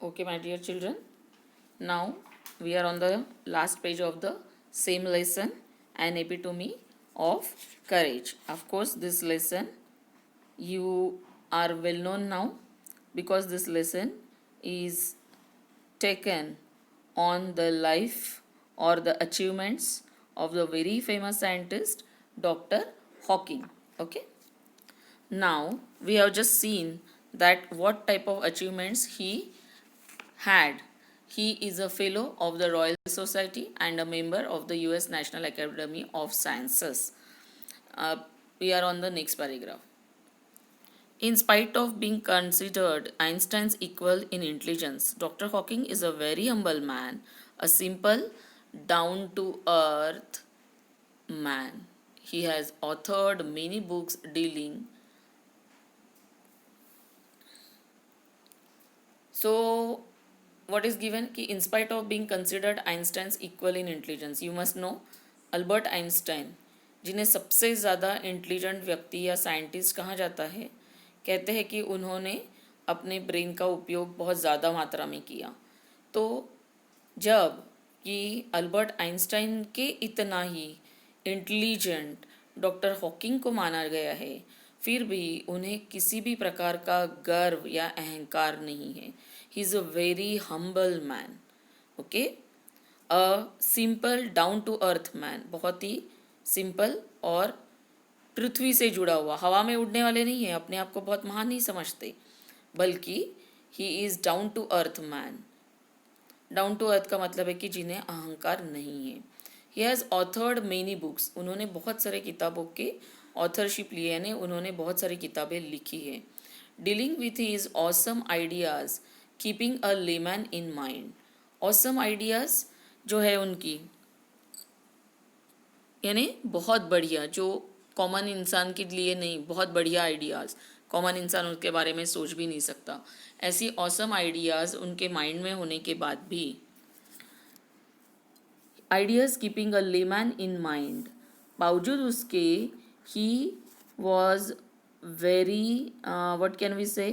Okay, my dear children, now we are on the last page of the same lesson, an epitome of courage. Of course, this lesson you are well known now because this lesson is taken on the life or the achievements of the very famous scientist Dr. Hawking. Okay. Now we have just seen that what type of achievements he had. He is a fellow of the Royal Society and a member of the US National Academy of Sciences. Uh, we are on the next paragraph. In spite of being considered Einstein's equal in intelligence, Dr. Hawking is a very humble man, a simple, down to earth man. He has authored many books dealing. So, what is given? कि in spite of being considered Einstein's equal in intelligence, you must know Albert Einstein, जिन्हें सबसे ज़्यादा intelligent व्यक्ति या scientist कहा जाता है, कहते हैं कि उन्होंने अपने ब्रेन का उपयोग बहुत ज़्यादा मात्रा में किया. तो जब कि अल्बर्ट आइंस्टाइन के इतना ही इंटेलिजेंट डॉक्टर हॉकिंग को माना गया है, फिर भी उन्हें किसी भी प्रकार का गर्व या अहंकार नहीं है. He is a very humble man. Okay, a simple down to earth man, बहुत ही सिंपल और पृथ्वी से जुड़ा हुआ, हवा में उड़ने वाले नहीं है, अपने आप को बहुत महान नहीं समझते, बल्कि he is down to earth man. Down to earth का मतलब है कि जिन्हें अहंकार नहीं है. He has authored many books, उन्होंने बहुत सारे किताबों के ऑथरशिप लिए, यानी उन्होंने बहुत सारी किताबें लिखी है. Dealing with his awesome ideas, keeping a layman in mind. Awesome ideas जो है उनकी, यानी बहुत बढ़िया, जो कॉमन इंसान के लिए नहीं, बहुत बढ़िया आइडियाज़, कॉमन इंसान उसके बारे में सोच भी नहीं सकता, ऐसी ऑसम आइडियाज़ उनके माइंड में होने के बाद भी, ideas keeping a layman in mind, बावजूद उसके he was very, what can we say,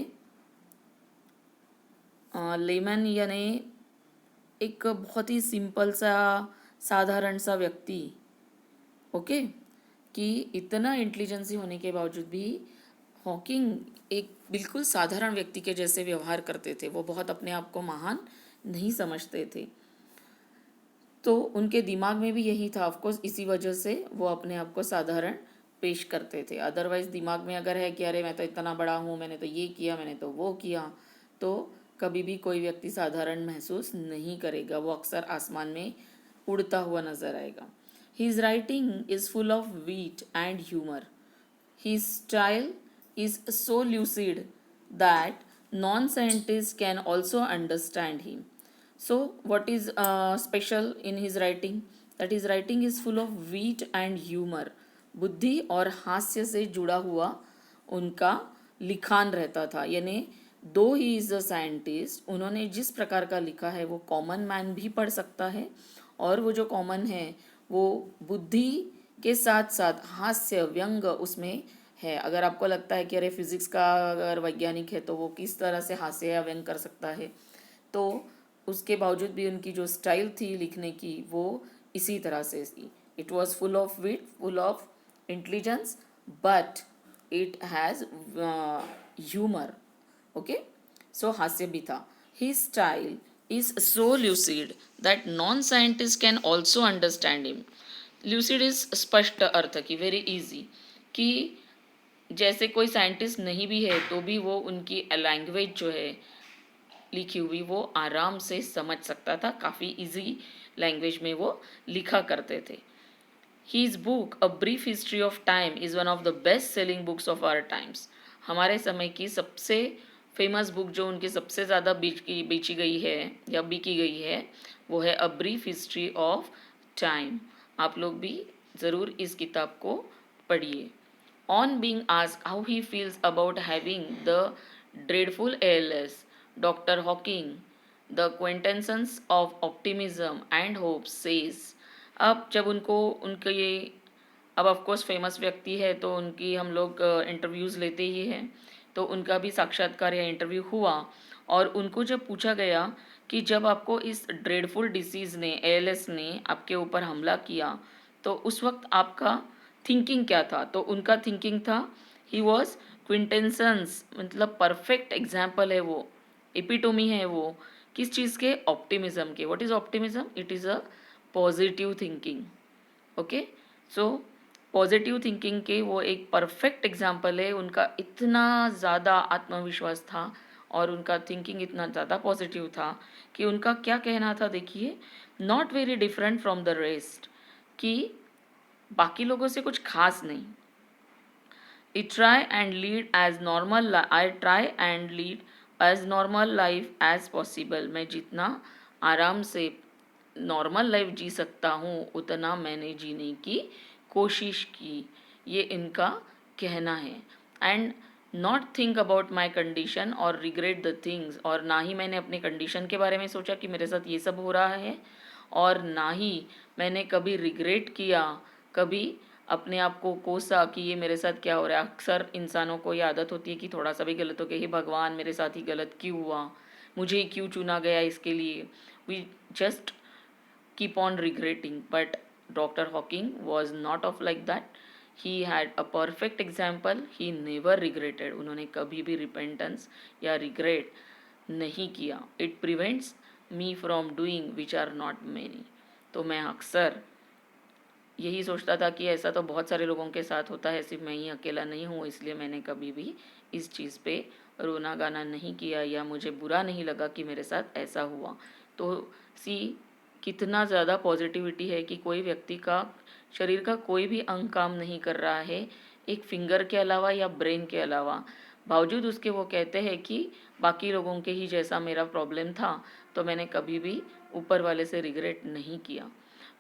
layman यानी एक बहुत ही सिंपल सा, साधारण सा व्यक्ति. ओके, कि इतना इंटेलिजेंसी होने के बावजूद भी हॉकिंग एक बिल्कुल साधारण व्यक्ति के जैसे व्यवहार करते थे. वो बहुत अपने आप को महान नहीं समझते थे. तो उनके दिमाग में भी यही था. ऑफकोर्स इसी वजह से वो अपने आप को साधारण पेश करते थे. अदरवाइज दिमाग में अगर है कि अरे मैं तो इतना बड़ा हूँ, मैंने तो ये किया, मैंने तो वो किया, तो कभी भी कोई व्यक्ति साधारण महसूस नहीं करेगा. वो अक्सर आसमान में उड़ता हुआ नजर आएगा. His writing is full of wit and humor. His style is so lucid that non-scientists can also understand him. So, what is special in his writing? That his writing is full of wit and humor. बुद्धि और हास्य से जुड़ा हुआ उनका लिखान रहता था. यानी दो ही इज़ अ साइंटिस्ट, उन्होंने जिस प्रकार का लिखा है वो कॉमन मैन भी पढ़ सकता है, और वो जो कॉमन है वो बुद्धि के साथ साथ हास्य व्यंग उसमें है. अगर आपको लगता है कि अरे फिजिक्स का अगर वैज्ञानिक है तो वो किस तरह से हास्य या व्यंग कर सकता है, तो उसके बावजूद भी उनकी जो स्टाइल थी लिखने की वो इसी तरह से थी. It was full of wit, full of intelligence, but it has humour. Okay, so हास्य भी था. His style is so lucid that non scientist can also understand him. Lucid is स्पष्ट अर्थ की, वेरी इजी, कि जैसे कोई साइंटिस्ट नहीं भी है तो भी वो उनकी लैंग्वेज जो है लिखी हुई वो आराम से समझ सकता था. काफ़ी इजी लैंग्वेज में वो लिखा करते थे. His book, A Brief History of Time, is one of the best-selling books of our times. हमारे समय की सबसे फेमस बुक जो उनकी सबसे ज़्यादा बेची गई है या बिकी गई है वो है a brief history of time. आप लोग भी ज़रूर इस किताब को पढ़िए. On being asked how he feels about having the dreadful ALS, Dr. Hawking, the quintessence of optimism and hope, says, अब जब उनको उनके ये, अब ऑफकोर्स फेमस व्यक्ति है तो उनकी हम लोग इंटरव्यूज़ लेते ही हैं, तो उनका भी साक्षात्कार या इंटरव्यू हुआ, और उनको जब पूछा गया कि जब आपको इस ड्रेडफुल डिसीज़ ने एएलएस ने आपके ऊपर हमला किया तो उस वक्त आपका थिंकिंग क्या था, तो उनका थिंकिंग था ही वॉज क्विंटेंसेंस, मतलब परफेक्ट एग्जाम्पल है वो, एपिटोमी है वो किस चीज़ के, ऑप्टिमिज्म के. What is optimism? It is a positive thinking. Okay, so positive thinking के वो एक परफेक्ट एग्जाम्पल है. उनका इतना ज़्यादा आत्मविश्वास था और उनका थिंकिंग इतना ज़्यादा पॉजिटिव था कि उनका क्या कहना था देखिए, not very different from the rest, कि बाकी लोगों से कुछ खास नहीं. I try and lead as normal I try and lead as normal life as possible. मैं जितना आराम से नॉर्मल लाइफ जी सकता हूँ उतना मैंने जीने की कोशिश की, ये इनका कहना है. And not think about my condition और रिग्रेट द थिंग्स, और ना ही मैंने अपने कंडीशन के बारे में सोचा कि मेरे साथ ये सब हो रहा है, और ना ही मैंने कभी रिग्रेट किया, कभी अपने आप को कोसा कि ये मेरे साथ क्या हो रहा है. अक्सर इंसानों को ये आदत होती है कि थोड़ा सा भी गलत हो गया, हे भगवान मेरे साथ ही गलत क्यों हुआ, मुझे ही क्यों चुना गया इसके लिए. We just keep on regretting, but Dr. Hawking was not of like that. He had a perfect example. He never regretted. उन्होंने कभी भी repentance या regret नहीं किया. It prevents me from doing which are not many. तो मैं अक्सर यही सोचता था कि ऐसा तो बहुत सारे लोगों के साथ होता है, सिर्फ मैं ही अकेला नहीं हूँ, इसलिए मैंने कभी भी इस चीज़ पे रोना गाना नहीं किया या मुझे बुरा नहीं लगा कि मेरे साथ ऐसा हुआ. तो सी कितना ज़्यादा पॉजिटिविटी है कि कोई व्यक्ति का शरीर का कोई भी अंग काम नहीं कर रहा है एक फिंगर के अलावा या ब्रेन के अलावा, बावजूद उसके वो कहते हैं कि बाकी लोगों के ही जैसा मेरा प्रॉब्लम था, तो मैंने कभी भी ऊपर वाले से रिग्रेट नहीं किया.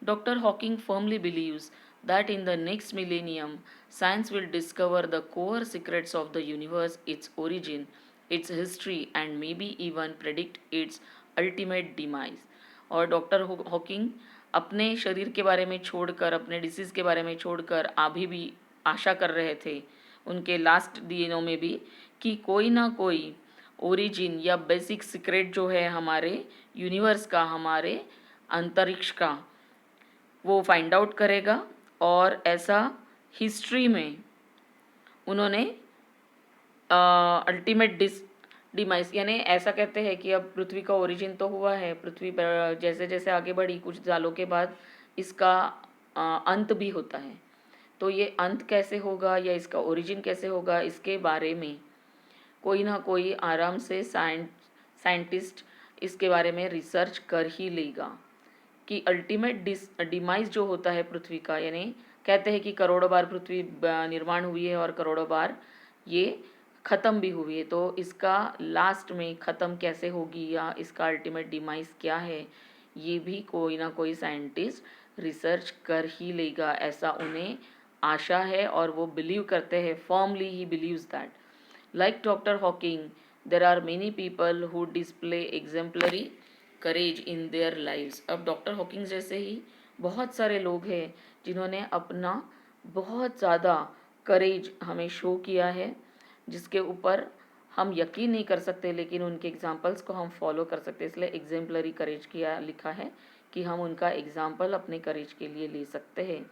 Dr. Hawking firmly believes that in the next millennium, science will discover the core secrets of the universe, its origin, its history, and maybe even predict its ultimate demise. और डॉक्टर हॉकिंग अपने शरीर के बारे में छोड़कर, अपने disease के बारे में छोड़कर अभी भी आशा कर रहे थे उनके लास्ट दिनों में भी कि कोई ना कोई ओरिजिन या बेसिक सीक्रेट जो है हमारे यूनिवर्स का, हमारे अंतरिक्ष का, वो फाइंड आउट करेगा. और ऐसा हिस्ट्री में उन्होंने अल्टीमेट डिमाइस, यानी ऐसा कहते हैं कि अब पृथ्वी का ओरिजिन तो हुआ है, पृथ्वी पर जैसे जैसे आगे बढ़ी कुछ सालों के बाद इसका अंत भी होता है. तो ये अंत कैसे होगा या इसका ओरिजिन कैसे होगा, इसके बारे में कोई ना कोई आराम से साइंटिस्ट इसके बारे में रिसर्च कर ही लेगा कि अल्टीमेट डिमाइज जो होता है पृथ्वी का, यानी कहते हैं कि करोड़ों बार पृथ्वी निर्माण हुई है और करोड़ों बार ये ख़त्म भी हुई है, तो इसका लास्ट में ख़त्म कैसे होगी या इसका अल्टीमेट डिमाइज क्या है, ये भी कोई ना कोई साइंटिस्ट रिसर्च कर ही लेगा, ऐसा उन्हें आशा है और वो बिलीव करते हैं. Firmly he believes that. Like doctor Hawking, there are many people who display exemplary courage in their lives. अब डॉक्टर हॉकिंग जैसे ही बहुत सारे लोग हैं जिन्होंने अपना बहुत ज़्यादा करेज हमें शो किया है, जिसके ऊपर हम यकीन नहीं कर सकते, लेकिन उनके एग्जाम्पल्स को हम फॉलो कर सकते हैं. इसलिए एग्जाम्पलरी करेज किया लिखा है कि हम उनका एग्जाम्पल अपने करेज के लिए ले सकते हैं.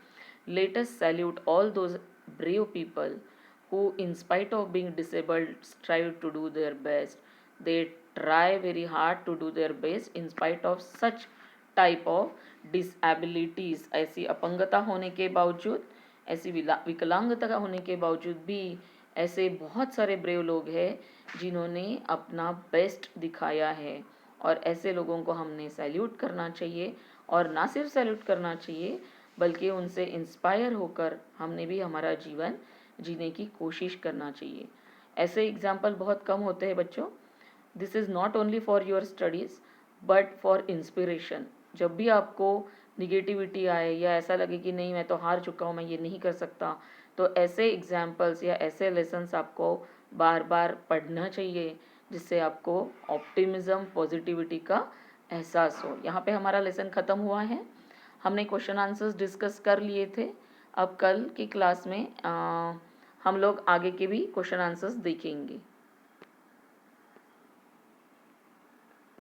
Let us salute all those brave people who, in spite of being disabled, strive to do their best. They try very hard to do their best in spite of such type of disabilities. ऐसी अपंगता होने के बावजूद, ऐसी विकलांगता होने के बावजूद भी ऐसे बहुत सारे ब्रेव लोग हैं जिन्होंने अपना बेस्ट दिखाया है, और ऐसे लोगों को हमने सैल्यूट करना चाहिए. और ना सिर्फ सैल्यूट करना चाहिए बल्कि उनसे इंस्पायर होकर हमने भी हमारा जीवन जीने की कोशिश करना चाहिए. ऐसे एग्जाम्पल बहुत कम होते हैं बच्चों. This is not only for your studies but for inspiration. जब भी आपको निगेटिविटी आए या ऐसा लगे कि नहीं मैं तो हार चुका हूँ, मैं ये नहीं कर सकता, तो ऐसे एग्जाम्पल्स या ऐसे लेसन्स आपको बार बार पढ़ना चाहिए जिससे आपको ऑप्टिमिज्म, पॉजिटिविटी का एहसास हो. यहाँ पे हमारा लेसन ख़त्म हुआ है. हमने क्वेश्चन आंसर्स डिस्कस कर लिए थे. अब कल की क्लास में हम लोग आगे के भी क्वेश्चन आंसर्स देखेंगे.